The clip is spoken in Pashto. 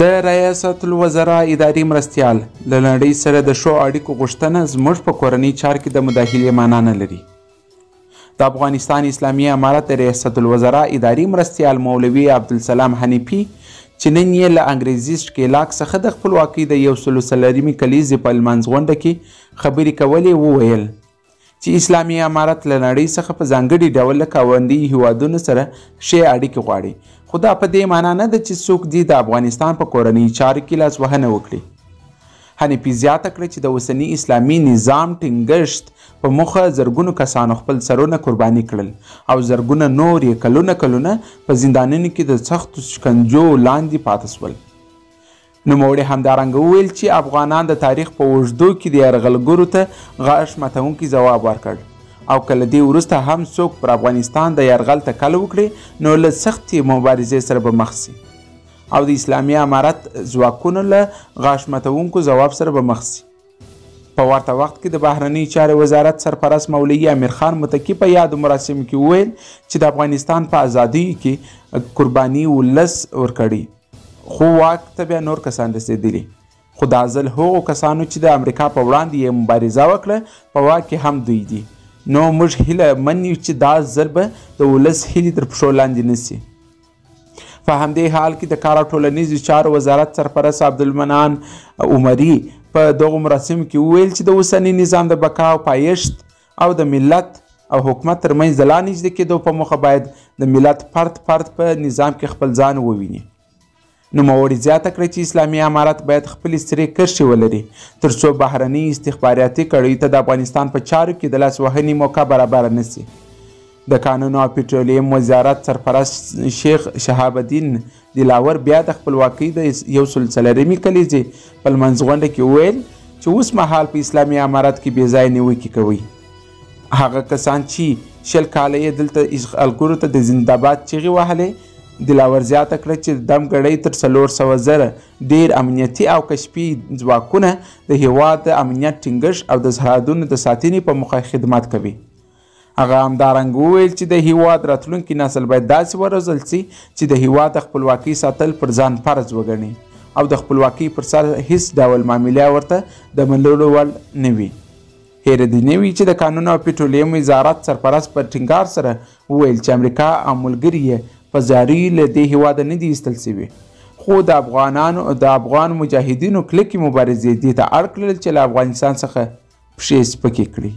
د ریاست الوزرا اداري مرستیال له نړۍ سره د ښو اړیکو غوښتنه زموږ په کورنۍ چارو کې د مداخلې معنا نه لري. د افغانستان اسلامي امارت د ریاست الوزرا اداري مرستیال مولوي عبدالسلام حنیفي چې نن یې له انګریزي ښکېلاک څخه د خپلواکۍ د 140مې کلیزې په لمانځغونډه کې خبرې کولې وویل چې اسلامي امارت له نړۍ څخه په ځانګړي ډول له ګاونډي هیوادونو سره ښې اړیکې غواړي، خو دا په دې معنا نه ده چې څوک دې د افغانستان په کورنۍ چارو کې لاسوهنه وکړي. حنیفي زیاته کړه چې د اوسني اسلامي نظام ټینګښت په موخه زرګونو کسانو خپل سرونه قرباني کړل او زرګونه نور یې کلونه په زندانونو کې د سختو شکنجو لاندې پاتې شول. نوموړي همدارنګه وویل چې افغانان د تاریخ په اوږدو کې د یرغلګرو ته غاښ ماتونکی ځواب ورکړ او کله دې وروسته هم څوک پر افغانستان د یرغل تکل وکړي نو له سختې مبارزې سره به مخ سي او د اسلامي امارت ځواکونو له غاښ ماتونکو ځواب سره به مخ سي. په ورته وخت کې د بهرنۍ چارې وزارت سرپرست مولوي امیر خان متکي په یادو مراسمو کې وویل چې د افغانستان په ازادۍ کې قرباني ولس ورکړي، خو واک ته بیا نور کسان رسېدلي، خو دا ځل هغو کسانو چې د امریکا په وړاندې یې مبارزه وکړه په واک کې هم دوی دي. نو موږ هیله من یو چې دا ځل به د ولس هیلې تر پښو لاندې نه سي. په همدې حال کې د کار او ټولنیزو چارو وزارت سرپرست عبدالمنان عمري په دغو مراسمو کې وویل چې د اوسني نظام د بقا او پایښت او د ملت او حکومت ترمنځ د لا نږدې کېدو په موخه باید د ملت فرد په نظام کې خپل ځان وویني. نوموړي زیاته کړه چې اسلامي امارت باید خپلې سرې کرښې ولري تر څو بهرنۍ استخباراتي کړیو ته د افغانستان په چارو کې د لاسوهنې موقع برابره نه سي. د کانونو او پټرولیم وزارت سرپرست شیخ شهاب الدین دلاور بیا د خپلواکۍ د 140مې کلیزې په لمانځغونډه کې وویل چې اوس مهال په اسلامي امارت کې بې ځایه نیوکې کوي. هغه کسان چې 20 کاله یې دلته اشغالګرو ته د زنده‌باد چیغې وهلې. دلاور زیاته کړه چې دم ګړۍ تر 400,000 ډیر امنیتي او کشفي ځواکونه د هیواد د امنیت ټینګښت او د سرحدونو د ساتنې په موخه خدمت کوي. هغه همدارنګه وویل چې د هیواد راتلونکي نسل باید داسې وروزل سي چې د هیواد د خپلواکۍ ساتل پر ځان فرض وګڼي او د خپلواکۍ پر سر هیڅ ډول معامله ورته د منلو وړ نه وي. هیره دې نه وي چې د کانونو او پټرولیم وزارت سرپرست په ټینګار سره وویل چې امریکا او ملګري یې په زاري له دې هیواده نه دي ایستل سوي، خو د افغان مجاهدینو کلکې مبارزې دې ته اړ کړل چې له افغانستان څخه پښې سپکې کړي.